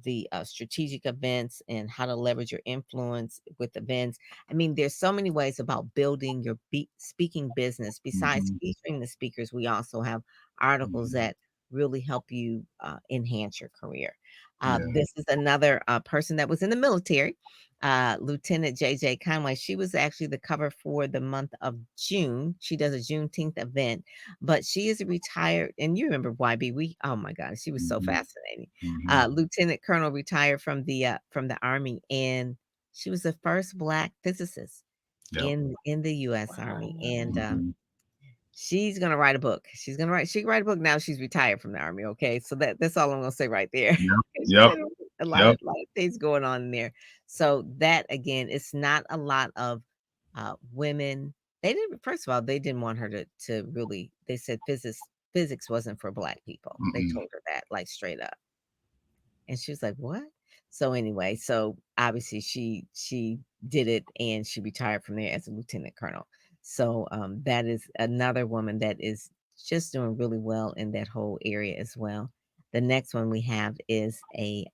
the strategic events and how to leverage your influence with events. I mean, there's so many ways about building your speaking business. Besides Mhm. featuring the speakers, we also have articles Mhm. that really help you enhance your career. Yeah. This is another person that was in the military. Lieutenant JJ Conway. She was actually the cover for the month of June. She does a Juneteenth event, but she is a retired, and you remember YB. Oh my God, she was so Mhm. fascinating. Mhm. Lieutenant Colonel, retired from the Army, and she was the first Black physicist Yep. in the U.S. Army. And Mhm. she's gonna write a book. She can write a book now. She's retired from the Army. Okay, so that's all I'm gonna say right there. Yep. 'Cause she Yep. had Yep. a lot of things going on in there. So that again, it's not a lot of women. They didn't. First of all, they didn't want her to really. They said physics wasn't for Black people. They Mm-mm. told her that like straight up. And she was like, "What?" So anyway, so obviously she did it and she retired from there as a lieutenant colonel. So that is another woman that is just doing really well in that whole area as well. The next one we have is a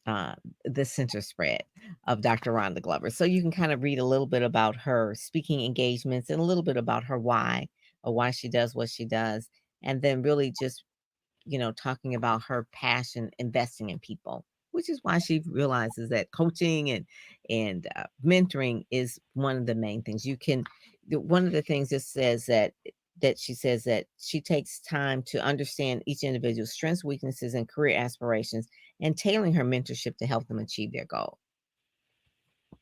uh, the center spread of Dr. Rhonda Glover. So you can kind of read a little bit about her speaking engagements and a little bit about her why, or why she does what she does, and then really just talking about her passion investing in people, which is why she realizes that coaching and mentoring is one of the main things. One of the things that says that she says that she takes time to understand each individual's strengths, weaknesses, and career aspirations, and tailoring her mentorship to help them achieve their goal.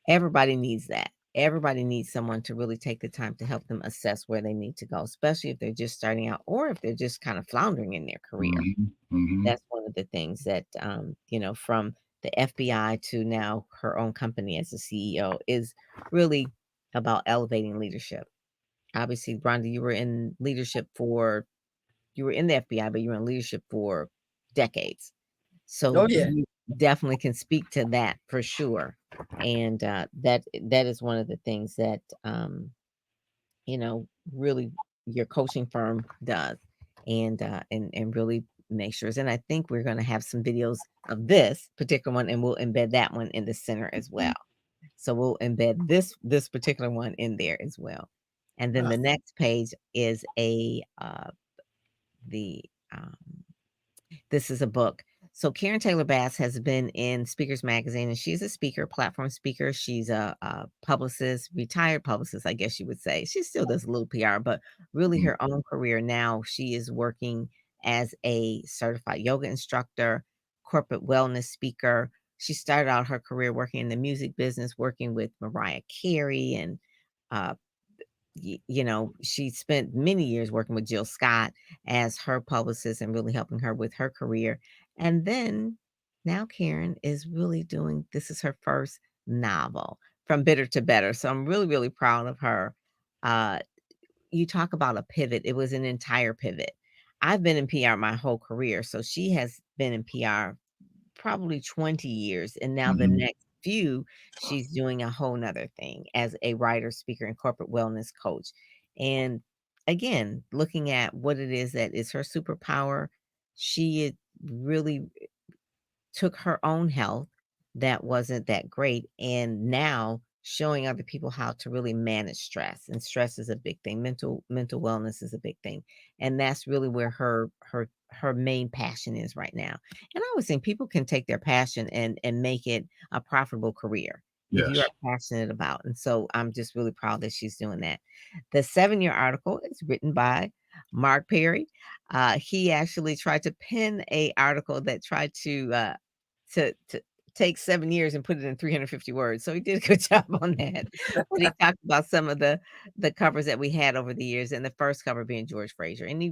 Everybody needs that. Everybody needs someone to really take the time to help them assess where they need to go, especially if they're just starting out or if they're just kind of floundering in their career. Mhm. Mhm. That's one of the things that, from the FBI to now her own company as a CEO is really about elevating leadership. Obviously, Rhonda, you were in the FBI, but you were in leadership for decades. Oh So yeah. you definitely can speak to that for sure. And that is one of the things that really your coaching firm does, and really make sure. And I think we're going to have some videos of this particular one, and we'll embed that one in the center as well. So we'll embed this particular one in there as well. And then Uh, the next page is a the um, this is a book. So Karen Taylor Bass has been in Speakers Magazine, and she's a speaker, platform speaker. She's a publicist, retired publicist, I guess you would say. She still does a little PR, but really Mhm. her own career now. She is working as a certified yoga instructor, corporate wellness speaker. She started out her career working in the music business, working with Mariah Carey and uh, she spent many years working with Jill Scott as her publicist and really helping her with her career. And then now Karen is really doing this is her first novel, From Bitter to Better. So I'm really, really proud of her. Uh, you talk about a pivot. It was an entire pivot. I've been in PR my whole career. So she has been in PR probably 20 years. And now the Mhm. next few, she's doing a whole nother thing as a writer, speaker, and corporate wellness coach. And again, looking at what it is that is her superpower, she really took her own health that wasn't that great and now showing other people how to really manage stress, and stress is a big thing. Mental wellness is a big thing, and that's really where her main passion is right now. And I always think people can take their passion and make it a profitable career if you are Yes. passionate about. And so I'm just really proud that she's doing that. The 7-year article is written by Mark Perry. He actually tried to pen a article that tried to take 7 years and put it in 350 words, so he did a good job on that. But he talked about some of the covers that we had over the years, and the first cover being George Fraser, and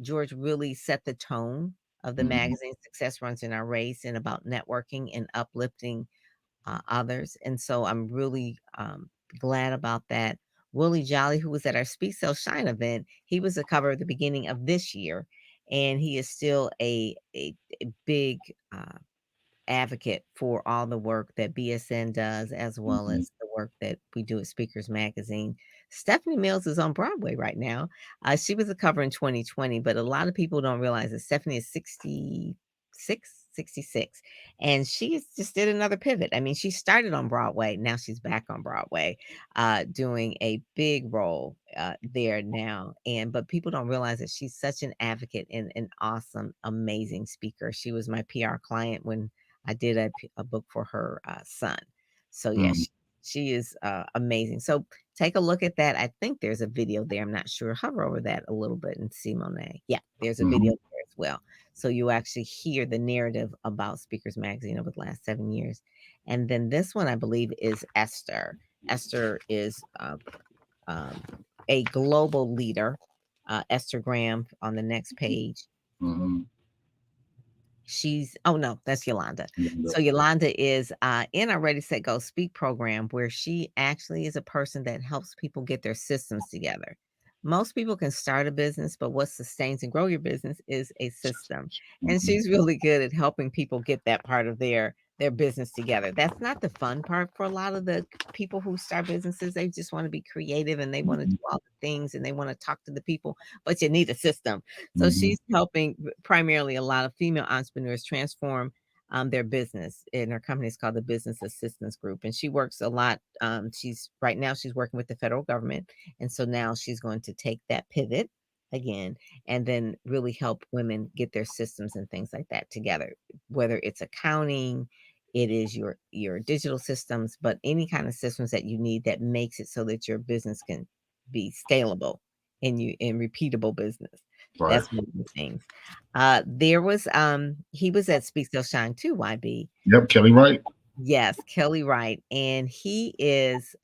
George really set the tone of the Mhm. magazine. Success Runs in Our Race, and about networking and uplifting others. And so I'm really glad about that. Willie Jolly, who was at our Speak Sell Shine event, he was a cover at the beginning of this year, and he is still a big advocate for all the work that BSN does, as well Mhm. as the work that we do at Speakers Magazine. Stephanie Mills is on Broadway right now. She was a cover in 2020, but a lot of people don't realize that Stephanie is 66, and she just did another pivot. I mean, she started on Broadway, now she's back on Broadway, doing a big role there now. And but people don't realize that she's such an advocate and an awesome, amazing speaker. She was my PR client when I did a book for her son. So yeah, Mm-hmm. she is amazing. So take a look at that. I think there's a video there. I'm not sure. Hover over that a little bit and see Monet. Yeah, there's a video Mm-hmm. there as well. So you actually hear the narrative about Speakers Magazine over the last 7 years. And then this one, I believe, is Esther. Esther is um, a global leader. Esther Graham on the next page. Mm-hmm. She's oh no, that's Yolanda. Yeah. So Yolanda is in our Ready Set Go Speak program where she actually is a person that helps people get their systems together. Most people can start a business, but what sustains and grow your business is a system. And Mm-hmm. she's really good at helping people get that part of their business together. That's not the fun part for a lot of the people who start businesses. They just want to be creative and they want to do all the things and they want to talk to the people, but you need a system. So Mm-hmm. she's helping primarily a lot of female entrepreneurs transform their business. And her company is called the Business Assistance Group. And she works a lot. She's right now she's working with the federal government, and so now she's going to take that pivot again and then really help women get their systems and things like that together. Whether it's accounting, it is your digital systems, but any kind of systems that you need that makes it so that your business can be scalable and you in repeatable business. Right. That's one of the things. There was he was at Speak Still Shine too, YB. Yep. Kelly Wright. Yes, Kelly Wright, and he is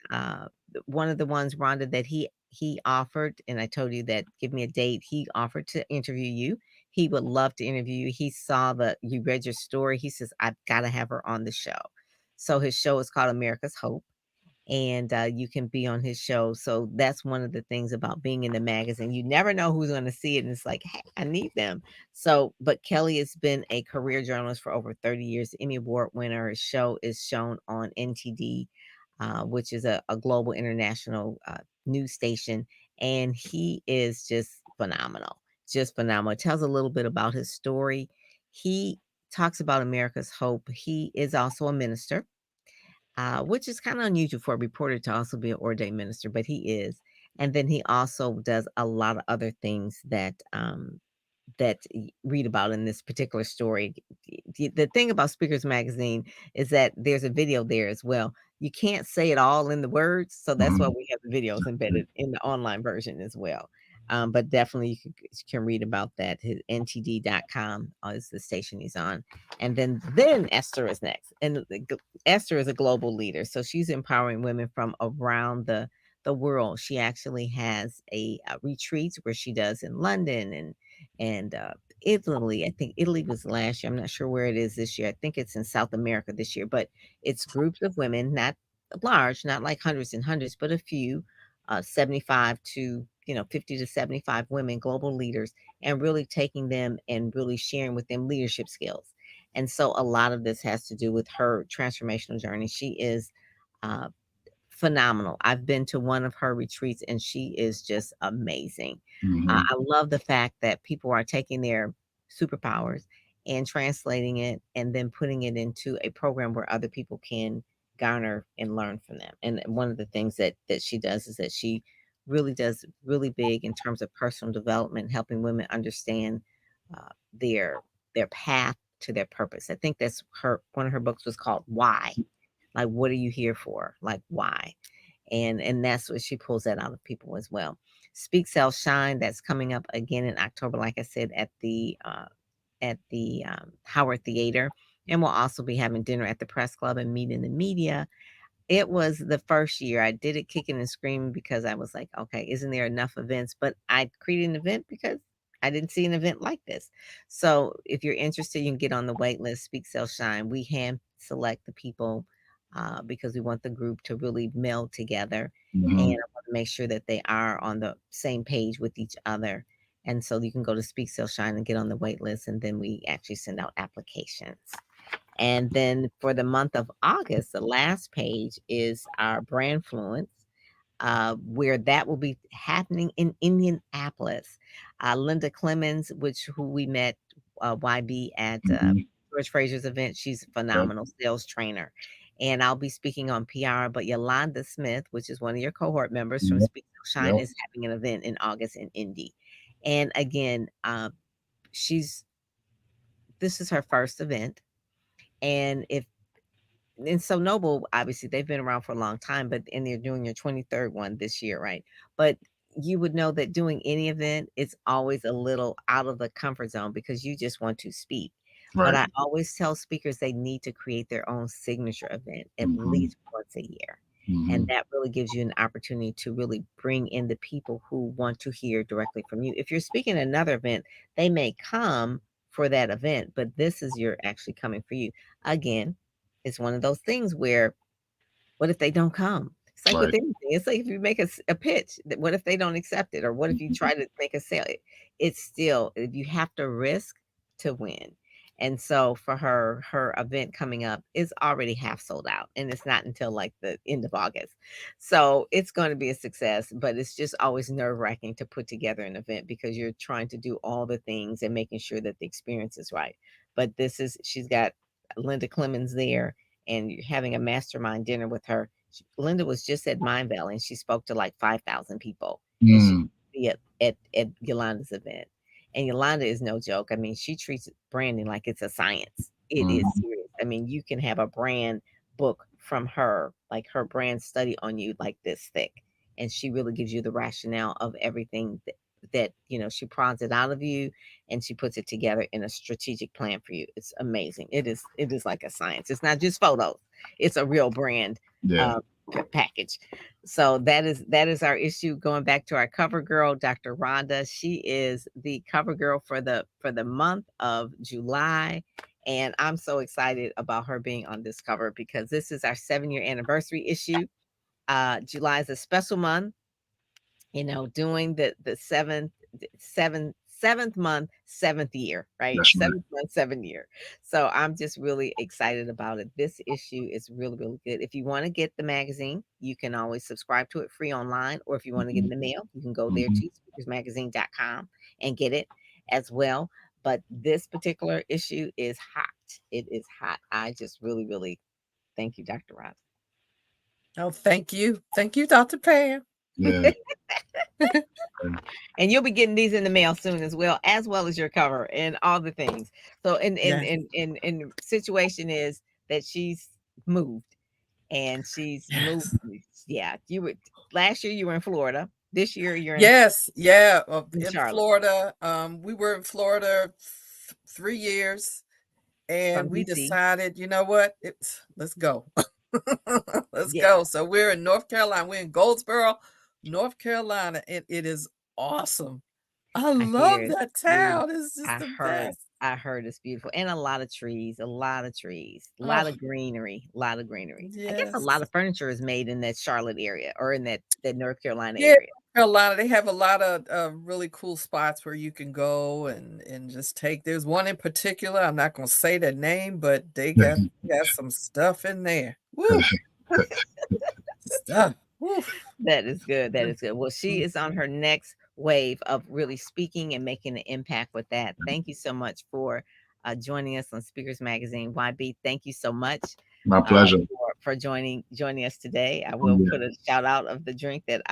one of the ones, Rhonda, that he offered, and I told you that give me a date. He offered to interview you. He would love to interview you. He saw the you read your story. He says I've got to have her on the show. So his show is called America's Hope, and you can be on his show. So that's one of the things about being in the magazine. You never know who's going to see it, and it's like, hey, I need them. So, but Kelly has been a career journalist for over 30 years, Emmy Award winner. His show is shown on NTD, which is a global international news station, and he is just phenomenal, just phenomenal. It tells a little bit about his story. He talks about America's hope. He is also a minister, which is kind of unusual for a reporter to also be an ordained minister, but he is. And then he also does a lot of other things that read about in this particular story. The thing about Speakers Magazine is that there's a video there as well. You can't say it all in the words, so that's why Mm-hmm. we have the videos embedded in the online version as well. But definitely you can read about that. His ntd.com is the station he's on. And then Esther is next. And Esther is a global leader. So she's empowering women from around the world. She actually has a retreats where she does in London and Italy. I think Italy was last year. I'm not sure where it is this year. I think it's in South America this year, but it's groups of women, not large, not like hundreds and hundreds, but a few, 75 to 50 to 75 women, global leaders, and really taking them and really sharing with them leadership skills. And so a lot of this has to do with her transformational journey. She is uh, phenomenal. I've been to one of her retreats and she is just amazing. Mm-hmm. I love the fact that people are taking their superpowers and translating it and then putting it into a program where other people can garner and learn from them. And one of the things that she does is that she really does really big in terms of personal development, helping women understand uh, their their path to their purpose. I think that's her one of her books was called Why, like, what are you here for? Like, why? And that's what she pulls that out of people as well. Speak Sell Shine, that's coming up again in October, like I said, at the Howard Theater. And we'll also be having dinner at the press club and meeting the media. It was the first year I did it kicking and screaming because I was like, okay, isn't there enough events? But I created an event because I didn't see an event like this. So if you're interested, you can get on the wait list, Speak Sell Shine. We hand select the people because we want the group to really meld together. And Mm-hmm. I want to make sure that they are on the same page with each other. And so you can go to Speak Sell Shine and get on the wait list. And then we actually send out applications. And then for the month of August, the last page is our brand fluence, where that will be happening in Indianapolis. Linda Clemens, who we met YB at Mm-hmm. George Frazier's event, she's a Yep. phenomenal sales trainer. And I'll be speaking on PR, but Yolanda Smith, which is one of your cohort members from Yep. Speak Till Shine, Yep. is having an event in August in Indy. And again, she's this is her first event And if and so Noble, obviously they've been around for a long time, but and they're doing your 23rd one this year, right? But you would know that doing any event is always a little out of the comfort zone because you just want to speak. But Right. I always tell speakers they need to create their own signature event at Mm-hmm. least once a year. And Mm-hmm. that really gives you an opportunity to really bring in the people who want to hear directly from you. If you're speaking at another event, they may come for that event, but this is you're actually coming for you. Again, it's one of those things where what if they don't come? It's like with Right. anything. It's like if you make a pitch, what if they don't accept it? Or what if you try to make a sale? It's still, you have to risk to win. And so for her event coming up is already half sold out, and it's not until like the end of August. So it's going to be a success, but it's just always nerve wracking to put together an event because you're trying to do all the things and making sure that the experience is right. But she's got Linda Clemens there, and you're having a mastermind dinner with her. Linda was just at Mind Valley and she spoke to like 5,000 people, and she Mm. be at Yolanda's event. And Yolanda is no joke. I mean, she treats branding like it's a science. It is Mm. serious. I mean, you can have a brand book from her, like her brand study on you, like this thick. And she really gives you the rationale of everything that she prods it out of you, and she puts it together in a strategic plan for you. It's amazing. It is like a science. It's not just photos. It's a real brand Yeah. uh, package. So that is our issue. Going back to our cover girl, Dr. Rhonda. She is the cover girl for the month of July. And I'm so excited about her being on this cover because this is our 7-year anniversary issue. July is a special month, doing the seventh month, 7th year, right? That's right. 7th month, 7th year. So I'm just really excited about it. This issue is really, really good. If you want to get the magazine, you can always subscribe to it free online, or if you want to get Mm-hmm. in the mail, you can go there Mm-hmm. to speakersmagazine.com and get it as well. But this particular issue is hot. It is hot. I just really, really thank you, Dr. Ross. Oh, thank you. Thank you, Dr. Pam. Yeah. And you'll be getting these in the mail soon as well as your cover and all the things. So Yes. in situation is that she's moved, and she's moved. Yes. Yeah, you were last year you were in Florida. This year you're Yes. Yeah. in In Charlotte Florida. We were in Florida 3 years, from and we DC. decided, you know what? Let's go. Let's Yeah, go. So we're in North Carolina. We're in Goldsboro, North Carolina, and it is awesome. I I hear love it's that beautiful. town. It's just I the heard best. I heard it's beautiful, and a lot of trees, a lot of trees, a lot Oh, of greenery, a lot of greenery. I guess a yes. lot of furniture is made in that Charlotte area or in that North Carolina Yeah, area. Carolina, they have a lot of really cool spots where you can go and just take. There's one in particular. I'm not gonna say the name, but they got some stuff in there. Woo, stuff. Woo. That is good. That Mm, is good. Well, she mm. is on her next wave of really speaking and making an impact with that. Thank you so much for joining us on Speakers Magazine. YB, thank you so much My pleasure. for joining us today. I Oh, will yeah. put a shout out of the drink that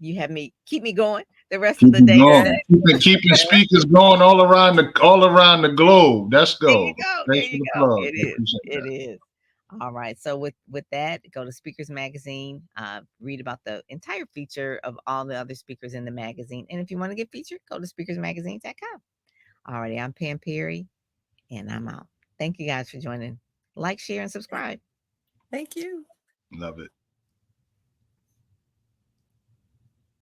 you have me keep me going the rest of Keep the it day Yes. going. today. Keeping speakers going all around the globe. Let's There you go. go. There Thanks for you the go. plug. It I is. appreciate It that. is. All right. So with that, go to Speakers Magazine. Read about the entire feature of all the other speakers in the magazine. And if you want to get featured, go to speakersmagazine.com. All righty. I'm Pam Perry, and I'm out. Thank you guys for joining. Like, share, and subscribe. Thank you. Love it.